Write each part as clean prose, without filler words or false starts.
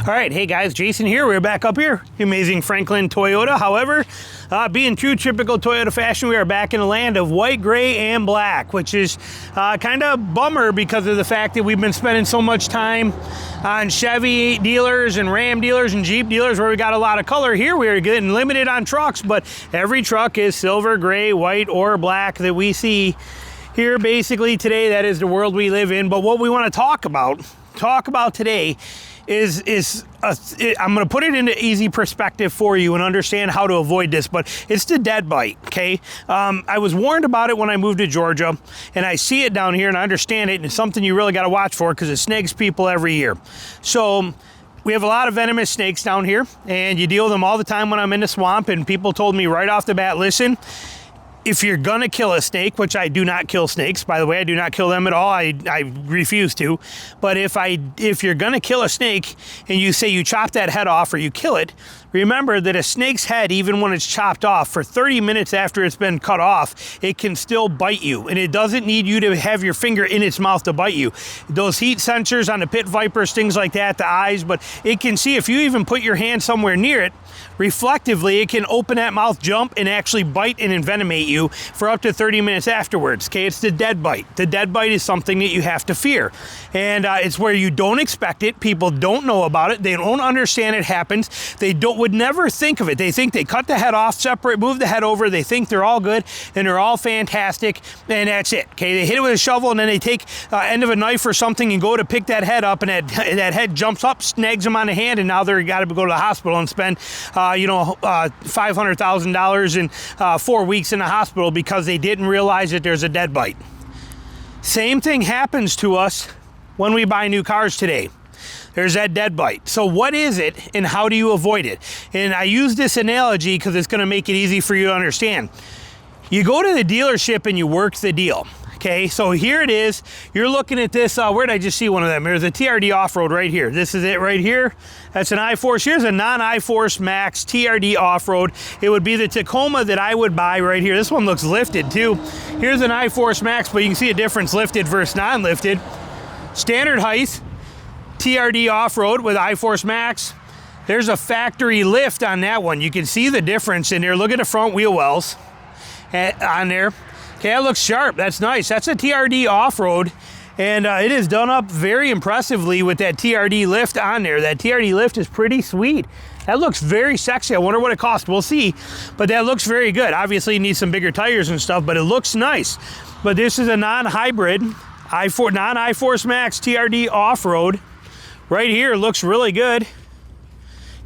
All right, hey guys, Jason here. We're back up here, amazing Franklin Toyota. However, being true typical Toyota fashion, we are back in the land of white, gray, and black, which is kind of bummer because of the fact that we've been spending so much time on Chevy dealers and Ram dealers and Jeep dealers where we got a lot of color. Here we are getting limited on trucks, but every truck is silver, gray, white, or black that we see here basically today. That is the world we live in. But what we want to talk about today is I'm going to put it into easy perspective for you and understand how to avoid this, but it's the dead bite, okay? I was warned about it when I moved to Georgia, and I see it down here, and I understand it, and it's something you really got to watch for because it snags people every year. So we have a lot of venomous snakes down here, and you deal with them all the time when I'm in the swamp, and people told me right off the bat, listen, if you're gonna kill a snake, which I do not kill snakes, by the way, I do not kill them at all, I refuse to, but if you're gonna kill a snake and you say you chop that head off or you kill it, remember that a snake's head, even when it's chopped off, for 30 minutes after it's been cut off, it can still bite you, and it doesn't need you to have your finger in its mouth to bite you. Those heat sensors on the pit vipers, things like that, the eyes, but it can see if you even put your hand somewhere near it, reflectively, it can open that mouth, jump, and actually bite and envenomate you for up to 30 minutes afterwards, okay? It's the dead bite. The dead bite is something that you have to fear, and it's where you don't expect it. People don't know about it. They don't understand it happens. They would never think of it. They think they cut the head off, separate, move the head over. They think they're all good, and they're all fantastic, and that's it, okay? They hit it with a shovel, and then they take end of a knife or something and go to pick that head up, and that head jumps up, snags them on the hand, and now they're got to go to the hospital and spend $500,000 in 4 weeks in the hospital because they didn't realize that there's a dead bite. Same thing happens to us when we buy new cars today. There's that dead bite. So what is it and how do you avoid it? And I use this analogy because it's going to make it easy for you to understand. You go to the dealership and you work the deal. Okay, so here it is. You're looking at this. Where did I just see one of them? There's a TRD off-road right here. This is it right here. That's an iForce. Here's a non-iForce Max TRD off-road. It would be the Tacoma that I would buy right here. This one looks lifted too. Here's an iForce Max, but you can see a difference lifted versus non-lifted. Standard height, TRD off-road with iForce Max. There's a factory lift on that one. You can see the difference in there. Look at the front wheel wells on there. Okay, that looks sharp. That's nice. That's a TRD off-road, and it is done up very impressively with that TRD lift on there. That TRD lift is pretty sweet. That looks very sexy. I wonder what it costs. We'll see, but that looks very good. Obviously, you need some bigger tires and stuff, but it looks nice. But this is a non-hybrid, non-iForce Max TRD off-road. Right here, looks really good.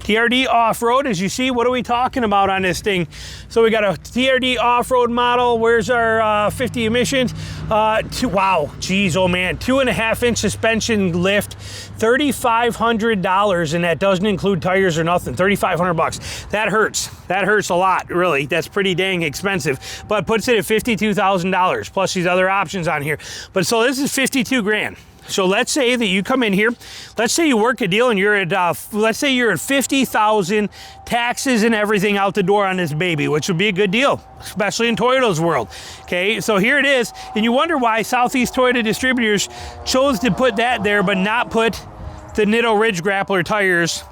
TRD off-road, as you see, what are we talking about on this thing? So we got a TRD off-road model. Where's our 50 emissions? Wow, geez, oh man, 2.5-inch suspension lift, $3,500, and that doesn't include tires or nothing. $3,500. That hurts. That hurts a lot, really. That's pretty dang expensive, but puts it at $52,000 plus these other options on here. But so this is 52 grand. So let's say that you come in here, let's say you work a deal and you're at, let's say you're at 50,000, taxes and everything out the door on this baby, which would be a good deal, especially in Toyota's world. Okay, so here it is, and you wonder why Southeast Toyota Distributors chose to put that there, but not put the Nitto Ridge Grappler tires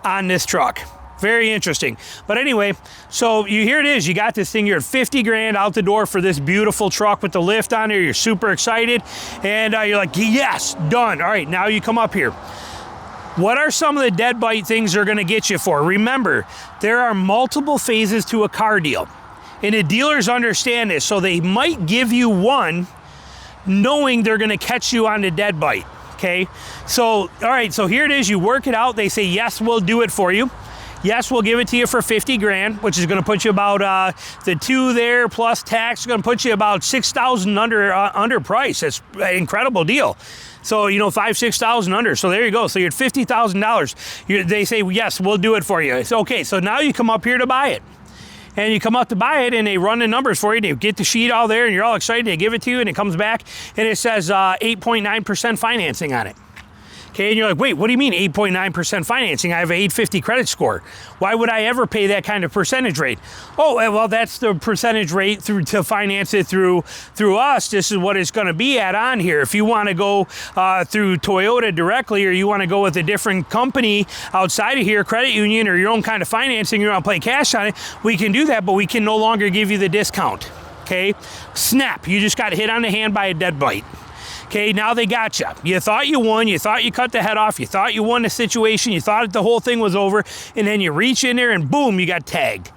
on this truck. Very interesting. But anyway, so here it is. You got this thing. You're at 50 grand out the door for this beautiful truck with the lift on there. You're super excited. And you're like, yes, done. All right, now you come up here. What are some of the dead bite things they're going to get you for? Remember, there are multiple phases to a car deal. And the dealers understand this. So they might give you one knowing they're going to catch you on the dead bite. Okay? So, all right, so here it is. You work it out. They say, yes, we'll do it for you. Yes, we'll give it to you for 50 grand, which is going to put you about the two there plus tax is going to put you about 6,000 under price. That's an incredible deal. So, you know, 6,000 under. So there you go. So you're at $50,000. They say, yes, we'll do it for you. It's okay. So now you come up here to buy it. And you come up to buy it, and they run the numbers for you. They get the sheet out there, and you're all excited. They give it to you, and it comes back, and it says 8.9% financing on it. Okay, and you're like, wait, what do you mean 8.9% financing? I have an 850 credit score. Why would I ever pay that kind of percentage rate? Oh, well, that's the percentage rate to finance it through us. This is what it's going to be at on here. If you want to go through Toyota directly, or you want to go with a different company outside of here, credit union, or your own kind of financing, you want to play cash on it, we can do that, but we can no longer give you the discount. Okay, snap, you just got hit on the hand by a dead bite. Okay, now they got you. You thought you won, you thought you cut the head off, you thought you won the situation, you thought the whole thing was over, and then you reach in there and boom, you got tagged.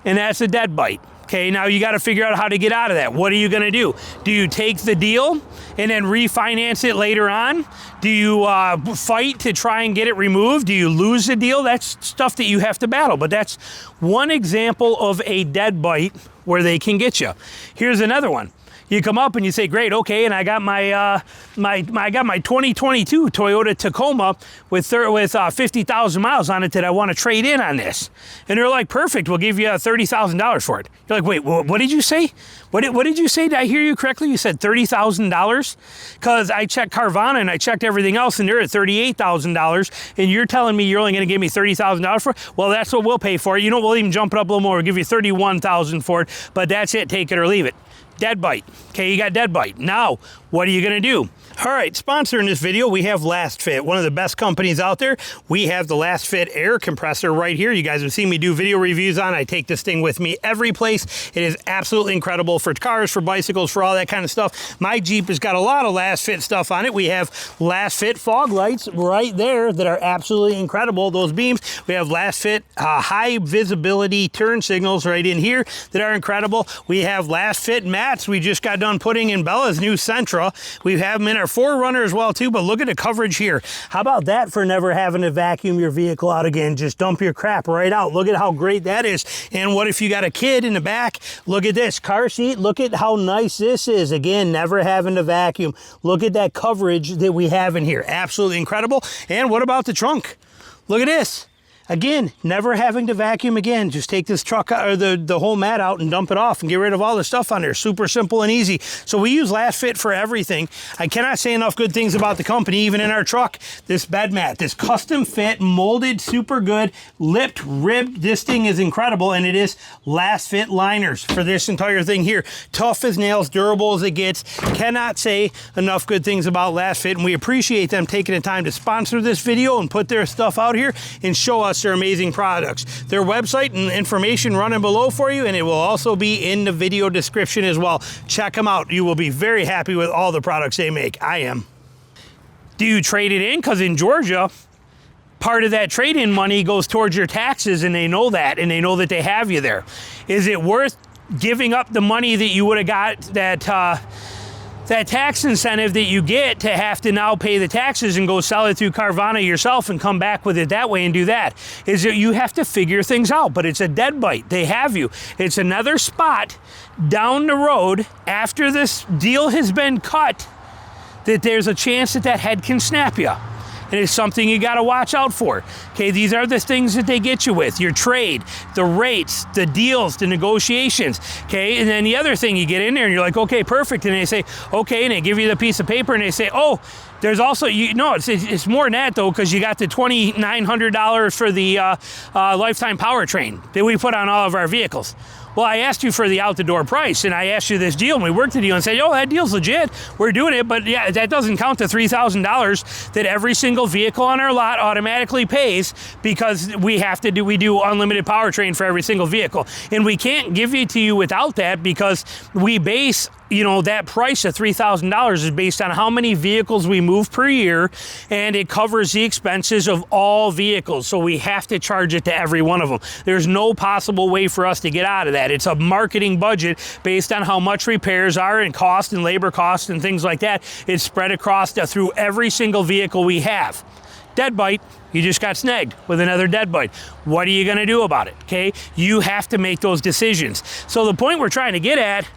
And that's a dead bite. Okay, now you got to figure out how to get out of that. What are you going to do? Do you take the deal and then refinance it later on? Do you fight to try and get it removed? Do you lose the deal? That's stuff that you have to battle. But that's one example of a dead bite where they can get you. Here's another one. You come up and you say, great, okay, and I got my I got my 2022 Toyota Tacoma with 50,000 miles on it that I want to trade in on this. And they're like, perfect, we'll give you $30,000 for it. You're like, wait, what did you say? What did you say? Did I hear you correctly? You said $30,000? Because I checked Carvana and I checked everything else and they're at $38,000, and you're telling me you're only going to give me $30,000 for it? Well, that's what we'll pay for it. You know, we'll even jump it up a little more. We'll give you $31,000 for it, but that's it, take it or leave it. Dead bite. Okay, you got dead bite. Now, what are you gonna do? All right, sponsoring this video, we have Lasfit, one of the best companies out there. We have the Lasfit air compressor right here. You guys have seen me do video reviews on it. I take this thing with me every place. It is absolutely incredible for cars, for bicycles, for all that kind of stuff. My Jeep has got a lot of Lasfit stuff on it. We have Lasfit fog lights right there that are absolutely incredible, those beams. We have Lasfit high visibility turn signals right in here that are incredible. We have Lasfit mats we just got done putting in Bella's new Sentra. We have them in our 4Runner as well too, but look at the coverage here. How about that for never having to vacuum your vehicle out again? Just dump your crap right out. Look at how great that is. And what if you got a kid in the back? Look at this car seat. Look at how nice this is. Again, never having to vacuum. Look at that coverage that we have in here. Absolutely incredible. And what about the trunk? Look at this. Again, never having to vacuum again. Just take this truck or the whole mat out and dump it off and get rid of all the stuff on there. Super simple and easy. So we use Lasfit for everything. I cannot say enough good things about the company, even in our truck. This bed mat, this custom fit, molded, super good, lipped, ribbed. This thing is incredible, and it is Lasfit liners for this entire thing here. Tough as nails, durable as it gets. Cannot say enough good things about Lasfit, and we appreciate them taking the time to sponsor this video and put their stuff out here and show us their amazing products. Their website and information running below for you, and it will also be in the video description as well. Check them out. You will be very happy with all the products they make. I am. Do you trade it in? Because in Georgia, part of that trade-in money goes towards your taxes, and they know that, and they know that they have you there. Is it worth giving up the money that you would have got, that tax incentive that you get to have to now pay the taxes and go sell it through Carvana yourself and come back with it that way and do that? Is that you have to figure things out, but it's a dead bite. They have you. It's another spot down the road after this deal has been cut that there's a chance that that head can snap you. And it's something you got to watch out for. Okay, these are the things that they get you with: your trade, the rates, the deals, the negotiations. Okay, and then the other thing, you get in there and you're like, okay, perfect. And they say, okay, and they give you the piece of paper and they say, oh, there's also, it's more than that though, because you got the $2,900 for the lifetime powertrain that we put on all of our vehicles. Well, I asked you for the out-the-door price, and I asked you this deal, and we worked the deal and said, oh, that deal's legit. We're doing it, but yeah, that doesn't count the $3,000 that every single vehicle on our lot automatically pays, because we do unlimited powertrain for every single vehicle. And we can't give it to you without that, because we base that price of $3,000 is based on how many vehicles we move per year, and it covers the expenses of all vehicles. So we have to charge it to every one of them. There's no possible way for us to get out of that. It's a marketing budget based on how much repairs are and cost and labor costs and things like that. It's spread across through every single vehicle we have. Dead bite, you just got snagged with another dead bite. What are you going to do about it? Okay, you have to make those decisions. So the point we're trying to get at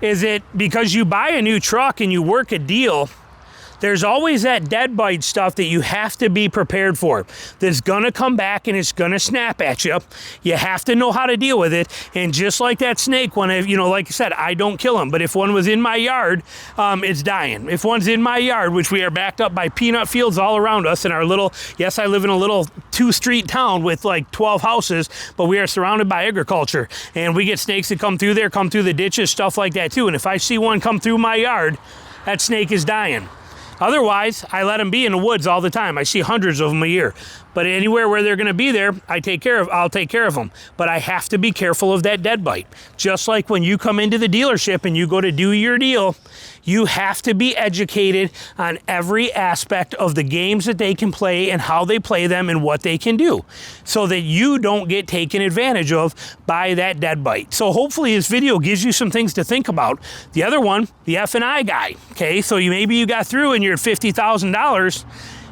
is that because you buy a new truck and you work a deal, there's always that dead bite stuff that you have to be prepared for. That's gonna come back and it's gonna snap at you. You have to know how to deal with it. And just like that snake, when like I said, I don't kill them, but if one was in my yard, it's dying. If one's in my yard, which we are backed up by peanut fields all around us in our little, yes, I live in a little 2-street town with like 12 houses, but we are surrounded by agriculture. And we get snakes that come through there, come through the ditches, stuff like that too. And if I see one come through my yard, that snake is dying. Otherwise, I let them be in the woods all the time. I see hundreds of them a year. But anywhere where they're going to be there, I'll take care of them. But I have to be careful of that dead bite. Just like when you come into the dealership and you go to do your deal, you have to be educated on every aspect of the games that they can play and how they play them and what they can do, so that you don't get taken advantage of by that dead bite. So hopefully this video gives you some things to think about. The other one, the F&I guy, okay? So maybe you got through and you're at $50,000.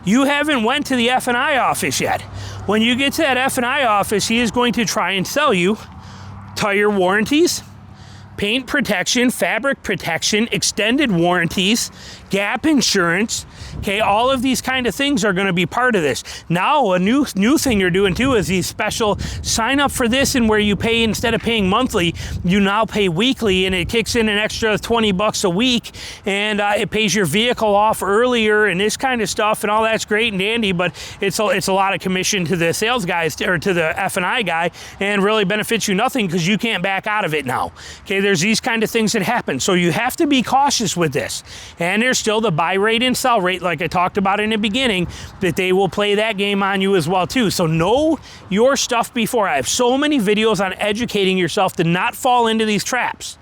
You haven't went to the F&I office yet. When you get to that F&I office, he is going to try and sell you tire warranties, paint protection, fabric protection, extended warranties, gap insurance, okay? All of these kind of things are gonna be part of this. Now, a new thing you're doing too is these special sign up for this, and where you pay, instead of paying monthly, you now pay weekly, and it kicks in an extra 20 bucks a week, and it pays your vehicle off earlier and this kind of stuff, and all that's great and dandy, but it's a lot of commission to the sales guys, or to the F&I guy, and really benefits you nothing because you can't back out of it now, okay? There's these kind of things that happen. So you have to be cautious with this. And there's still the buy rate and sell rate, like I talked about in the beginning, that they will play that game on you as well too. So know your stuff before. I have so many videos on educating yourself to not fall into these traps.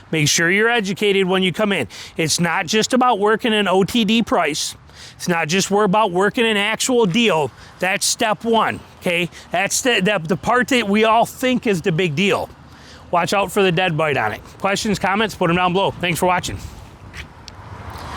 Make sure you're educated when you come in. It's not just about working an OTD price. It's not just about working an actual deal. That's step one, okay? That's the part that we all think is the big deal. Watch out for the dead bite on it. Questions, comments, put them down below. Thanks for watching.